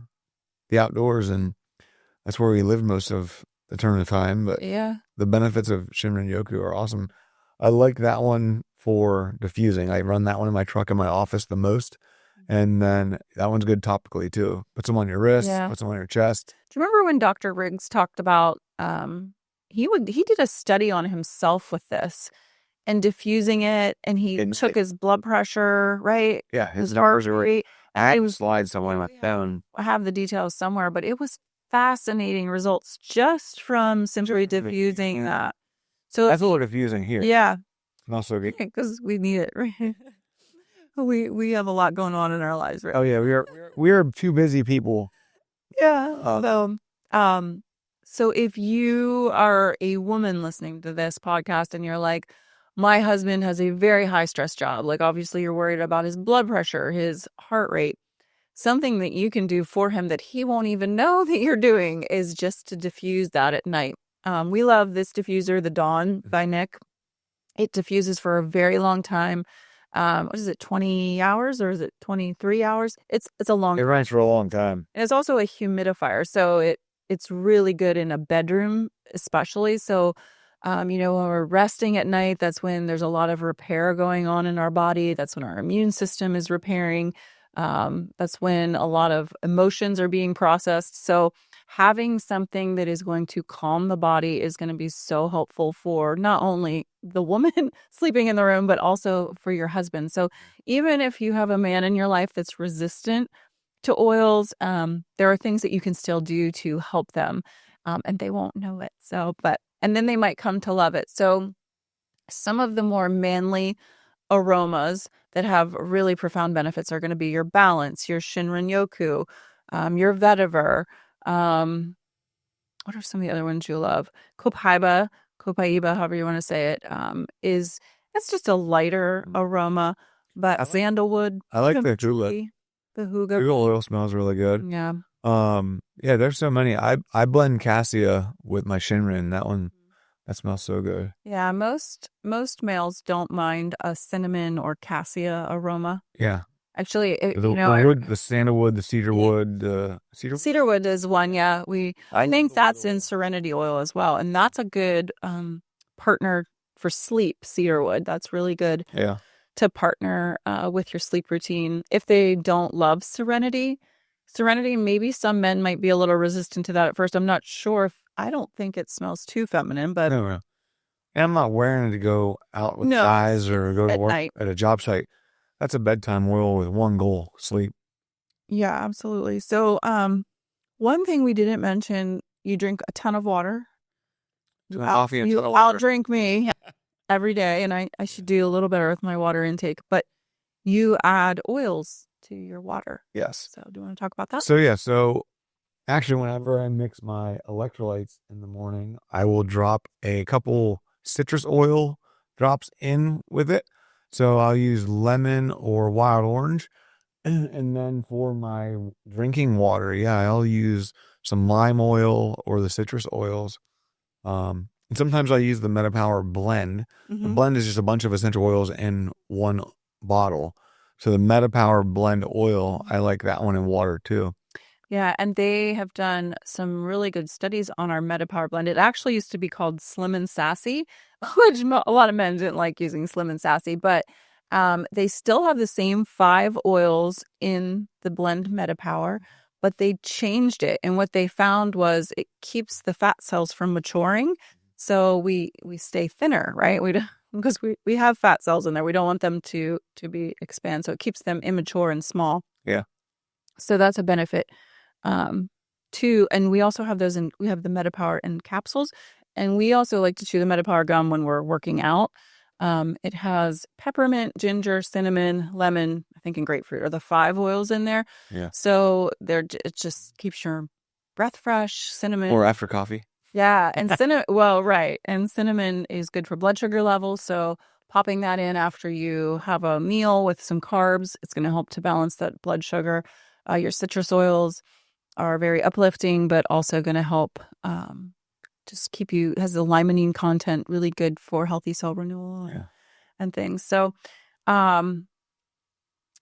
the outdoors, and that's where we lived most of the turn of time. But yeah, the benefits of Shinrin Yoku are awesome. I like that one for diffusing. I run that one in my truck in my office the most. And then that one's good topically too. Put some on your wrist, put some on your chest. Do you remember when Dr. Riggs talked about he did a study on himself with this and diffusing it, and he took his blood pressure, right? Yeah, his numbers were. I was slide somewhere on my phone. I have the details somewhere, but it was fascinating results just from simply diffusing that. So that's a little diffusing here. Yeah, not so good because we need it, right? We have a lot going on in our lives, right? Oh yeah, we are two busy people. Yeah. So if you are a woman listening to this podcast and you're like, my husband has a very high stress job, like obviously you're worried about his blood pressure, his heart rate, something that you can do for him that he won't even know that you're doing is just to diffuse that at night. We love this diffuser, the Dawn by Nick. It diffuses for a very long time. What is it, 20 hours or is it 23 hours? It's a long time. It runs for a long time. And it's also a humidifier. So it's really good in a bedroom, especially. So, when we're resting at night, that's when there's a lot of repair going on in our body. That's when our immune system is repairing. That's when a lot of emotions are being processed. So having something that is going to calm the body is going to be so helpful for not only the woman sleeping in the room, but also for your husband. So even if you have a man in your life that's resistant to oils, there are things that you can still do to help them, and they won't know it. And then they might come to love it. So some of the more manly aromas that have really profound benefits are going to be your Balance, your Shinrin Yoku, your Vetiver. What are some of the other ones you love? Copaiba, however you want to say it, is It's just a lighter aroma, but sandalwood, I like the Kruba. chemistry, the hygge. Kruba oil smells really good. Yeah. Yeah, there's so many. I blend cassia with my Shinrin. That smells so good. Yeah, most males don't mind a cinnamon or cassia aroma. Yeah. Actually, The wood, the sandalwood, the cedar wood, cedarwood is one. Yeah, I think that's in Serenity oil as well, and that's a good partner for sleep. Cedarwood, that's really good. Yeah. To partner with your sleep routine. If they don't love Serenity, maybe some men might be a little resistant to that at first. I'm not sure. I don't think it smells too feminine, but no. And I'm not wearing it to go out with no, guys or go to work night. at a job site. That's a bedtime oil with one goal: sleep. Yeah, absolutely. So, one thing we didn't mention: you drink a ton of water. You outdrink me every day, and I should do a little better with my water intake. But you add oils to your water. Yes. So, do you want to talk about that? So actually, whenever I mix my electrolytes in the morning, I will drop a couple citrus oil drops in with it. So I'll use lemon or wild orange. And then for my drinking water, yeah, I'll use some lime oil or the citrus oils. And sometimes I use the MetaPower blend. The blend is just a bunch of essential oils in one bottle. So the MetaPower blend oil, I like that one in water too. Yeah, and they have done some really good studies on our MetaPower blend. It actually used to be called Slim and Sassy, which a lot of men didn't like using Slim and Sassy, but they still have the same 5 oils in the blend MetaPower, but they changed it. And what they found was it keeps the fat cells from maturing. So we stay thinner, right? Because we have fat cells in there. We don't want them to be expand. So it keeps them immature and small. Yeah. So that's a benefit. Too, and we also have those we have the MetaPower in capsules, and we also like to chew the MetaPower gum when we're working out. It has peppermint, ginger, cinnamon, lemon, I think, and grapefruit are the 5 oils in there. Yeah. So it just keeps your breath fresh. Cinnamon. Or after coffee. Yeah, and cinnamon. Well, right, and cinnamon is good for blood sugar levels. So popping that in after you have a meal with some carbs, it's going to help to balance that blood sugar. Your citrus oils are very uplifting, but also going to help just keep you, has the limonene content, really good for healthy cell renewal and things. So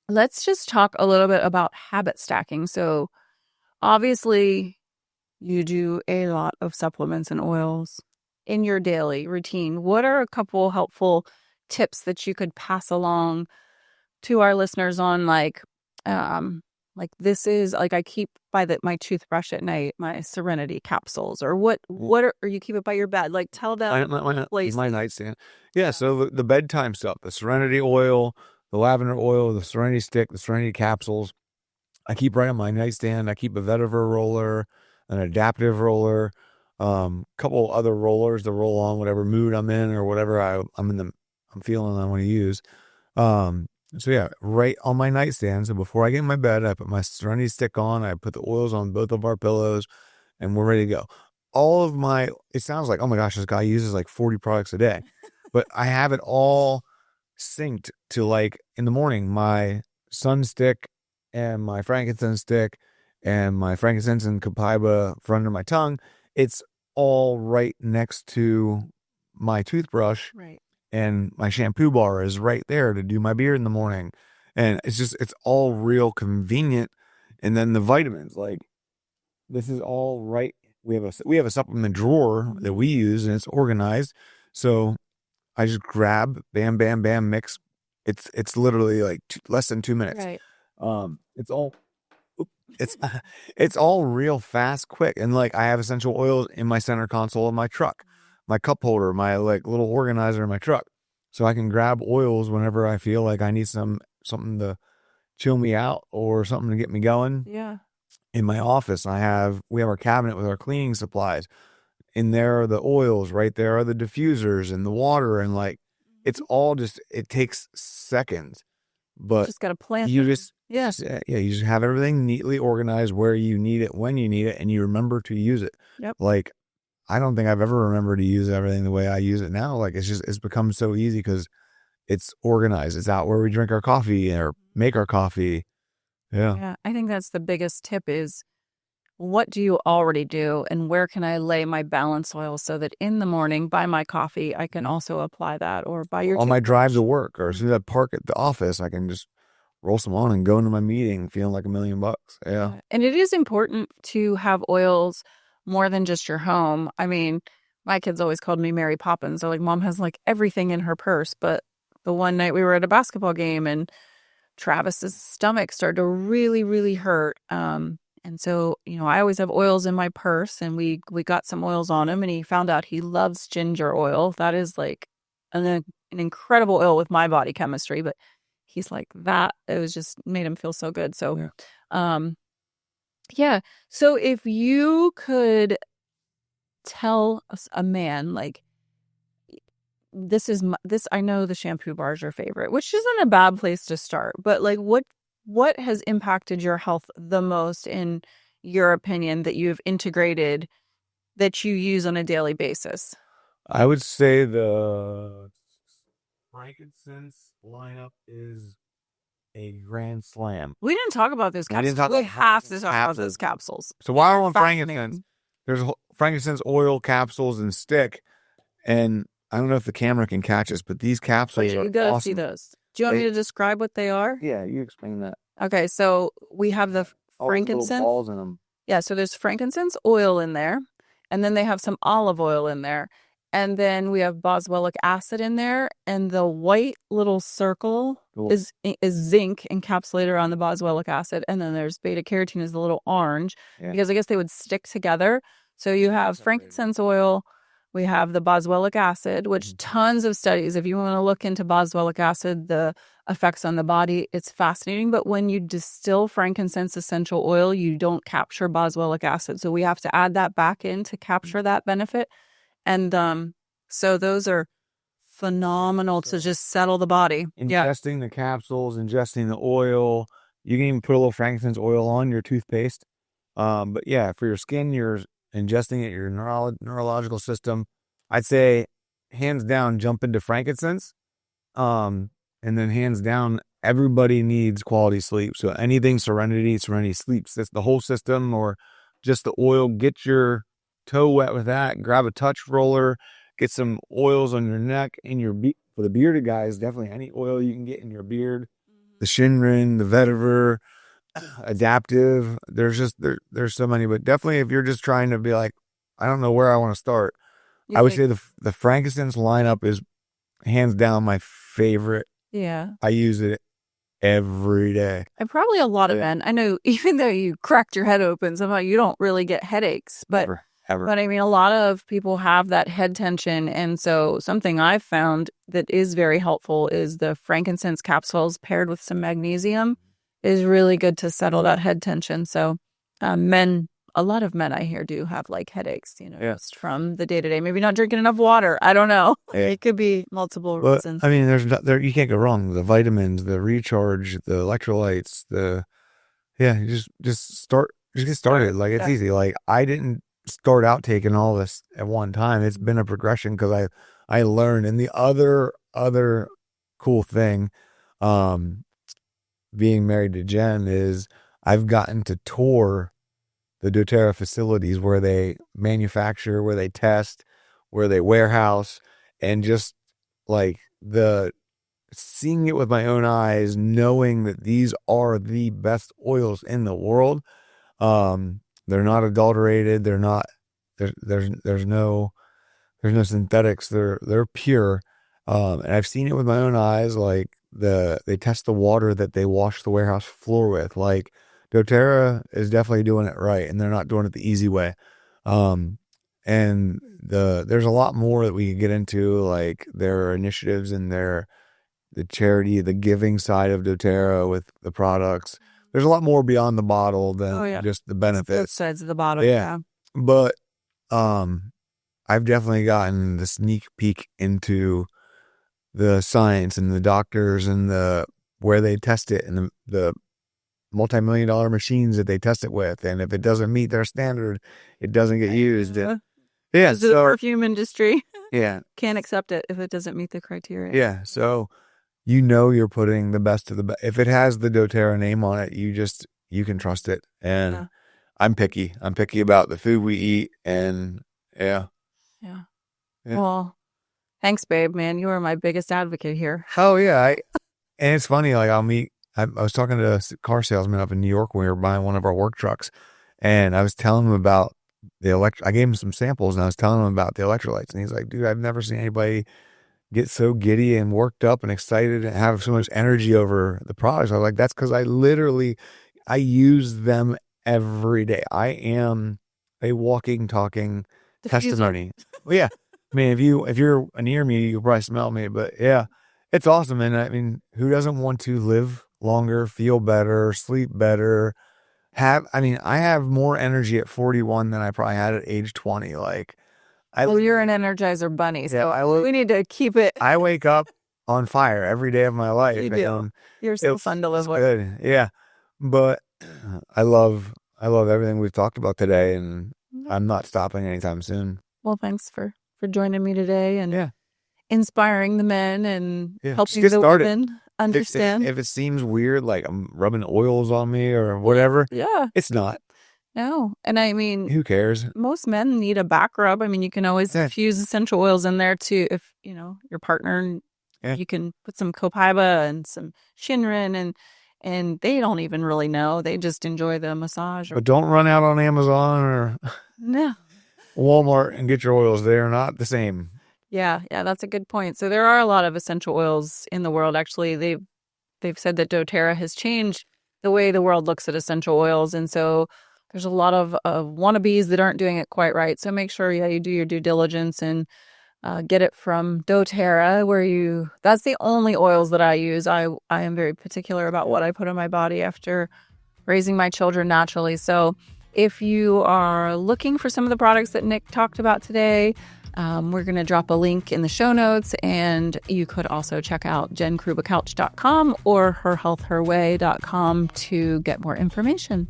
let's just talk a little bit about habit stacking. So obviously you do a lot of supplements and oils in your daily routine. What are a couple helpful tips that you could pass along to our listeners on this is like I keep by my toothbrush at night, my Serenity capsules, or or you keep it by your bed? Like tell them my nightstand. Yeah, so the bedtime stuff, the Serenity oil, the lavender oil, the Serenity stick, the Serenity capsules, I keep right on my nightstand. I keep a vetiver roller, an adaptive roller, couple other rollers to roll on whatever mood I'm in or whatever I'm feeling I want to use. So yeah, right on my nightstand. So before I get in my bed, I put my Serenity stick on. I put the oils on both of our pillows, and we're ready to go. It sounds like, oh my gosh, this guy uses like 40 products a day, but I have it all synced to, like, in the morning, my sun stick and my frankincense stick and my frankincense and copaiba for under my tongue. It's all right next to my toothbrush. Right. And my shampoo bar is right there to do my beard in the morning. And it's all real convenient. And then the vitamins, like, this is all right. We have a supplement drawer that we use, and it's organized. So I just grab, bam, bam, bam, mix. It's literally like less than 2 minutes. Right. It's all real fast, quick. And like, I have essential oils in my center console of my truck, my cup holder, my like little organizer in my truck. So I can grab oils whenever I feel like I need something to chill me out or something to get me going. Yeah. In my office, we have our cabinet with our cleaning supplies. In there are the oils, right there are the diffusers and the water, and like, it's all it takes seconds. But just got to plan. You just have everything neatly organized where you need it, when you need it, and you remember to use it. Yep. Like, I don't think I've ever remembered to use everything the way I use it now. Like, it's become so easy because it's organized. It's out where we drink our coffee or make our coffee. Yeah. Yeah, I think that's the biggest tip is what do you already do and where can I lay my balance oil so that in the morning by my coffee I can also apply that or by your On my drive to toothbrush. work or as soon as I park at the office, I can just roll some on and go into my meeting feeling like $1,000,000. Yeah. Yeah. And it is important to have oils more than just your home. I mean, my kids always called me Mary Poppins. They're like, Mom has like everything in her purse. But the one night we were at a basketball game and Travis's stomach started to really, really hurt. And so, I always have oils in my purse and we got some oils on him and he found out he loves ginger oil. That is like an incredible oil with my body chemistry, but he's like that. It was just made him feel so good. So, Yeah. um, yeah. So if you could tell a man like this, I know the shampoo bar is your favorite, which isn't a bad place to start, but like what has impacted your health the most in your opinion that you've integrated that you use on a daily basis? I would say the Frankincense lineup is a grand slam. We didn't talk about those I didn't capsules. talk We about have to talk about capsules. those capsules. So while we're on Fascinating. frankincense, there's frankincense oil capsules and stick, and I don't know if the camera can catch us, but these capsules are You gotta see awesome. those. Do you want me to describe what they are? Yeah, you explain that. Okay, so we have the All these little frankincense. balls in them. Yeah, so there's frankincense oil in there, and then they have some olive oil in there. And then we have boswellic acid in there, and the white little circle Cool. is zinc encapsulated around the boswellic acid, and then there's beta carotene is the little orange because I guess they would stick together. So you have frankincense oil, we have the boswellic acid, which tons of studies. If you want to look into boswellic acid, the effects on the body, it's fascinating. But when you distill frankincense essential oil, you don't capture boswellic acid, so we have to add that back in to capture that benefit. And so those are phenomenal to just settle the body. Ingesting the capsules, ingesting the oil. You can even put a little frankincense oil on your toothpaste. But yeah, for your skin, you're ingesting it, your neurological system. I'd say hands down, jump into frankincense. And then hands down, everybody needs quality sleep. So anything Serenity sleeps, that's the whole system, or just the oil, get your toe wet with that, grab a touch roller, get some oils on your neck, in your for the bearded guys, definitely any oil you can get in your beard, the Shinrin, the vetiver, adaptive. There's just there's so many, but definitely if you're just trying to be like, I don't know where I want to start, I would say the frankincense lineup is hands down my favorite. Yeah. I use it every day. And probably a lot of men. I know even though you cracked your head open, somehow you don't really get headaches. But Ever. But I mean, a lot of people have that head tension. And so something I've found that is very helpful is the frankincense capsules paired with some magnesium is really good to settle that head tension. So a lot of men I hear do have like headaches, just from the day to day. Maybe not drinking enough water. I don't know. Yeah. It could be multiple reasons. I mean, you can't go wrong. The vitamins, the recharge, the electrolytes, you just start. Just get started. Like it's easy. Like I didn't start out taking all this at one time. It's been a progression because I learned. And the other cool thing, being married to Jen, is I've gotten to tour the doTERRA facilities where they manufacture, where they test, where they warehouse, and just like seeing it with my own eyes, knowing that these are the best oils in the world. They're not adulterated. They're not. There's no synthetics. They're pure. And I've seen it with my own eyes. Like they test the water that they wash the warehouse floor with. Like doTERRA is definitely doing it right, and they're not doing it the easy way. And there's a lot more that we can get into, like their initiatives and the charity, the giving side of doTERRA with the products. There's a lot more beyond the bottle than just the benefits. Both sides of the bottle. Yeah. But I've definitely gotten the sneak peek into the science and the doctors and where they test it and the multi-million-dollar machines that they test it with. And if it doesn't meet their standard, it doesn't get used. The perfume industry. Yeah. Can't accept it if it doesn't meet the criteria. Yeah. So you're putting the best of the best. If it has the doTERRA name on it, you can trust it. And Yeah. I'm picky. I'm picky about the food we eat, and yeah. Yeah. Yeah. Well, thanks, babe, man. You are my biggest advocate here. Oh yeah, and it's funny. Like I was talking to a car salesman up in New York when we were buying one of our work trucks, and I was telling him about the I gave him some samples, and I was telling him about the electrolytes, and he's like, "Dude, I've never seen anybody get so giddy and worked up and excited and have so much energy over the products." I was like, "That's because I use them every day. I am a walking, talking testimony." Well, yeah. I mean, if you're near me, you'll probably smell me, but yeah, it's awesome. And I mean, who doesn't want to live longer, feel better, sleep better? I have more energy at 41 than I probably had at age 20. Like, Well, you're an Energizer bunny, yeah, so we need to keep it. I wake up on fire every day of my life. You do. You're so fun to live with. Good. Yeah. But I love everything we've talked about today, and I'm not stopping anytime soon. Well, thanks for joining me today and Yeah. inspiring the men and Yeah. helping Just get the started. women understand. If it seems weird, like I'm rubbing oils on me or whatever, Yeah. it's not. No. And I mean, Who cares? most men need a back rub. I mean, you can always Yeah. infuse essential oils in there too. If, your partner, Yeah. you can put some copaiba and some Shinrin and they don't even really know. They just enjoy the massage. But don't run out on Amazon or No. Walmart and get your oils. They're not the same. Yeah, that's a good point. So there are a lot of essential oils in the world. Actually, they've said that doTERRA has changed the way the world looks at essential oils, and so there's a lot of wannabes that aren't doing it quite right. So make sure, you do your due diligence and get it from doTERRA. That's the only oils that I use. I am very particular about what I put on my body after raising my children naturally. So if you are looking for some of the products that Nick talked about today, we're going to drop a link in the show notes, and you could also check out JenKruba-Couch.com or herhealthherway.com to get more information.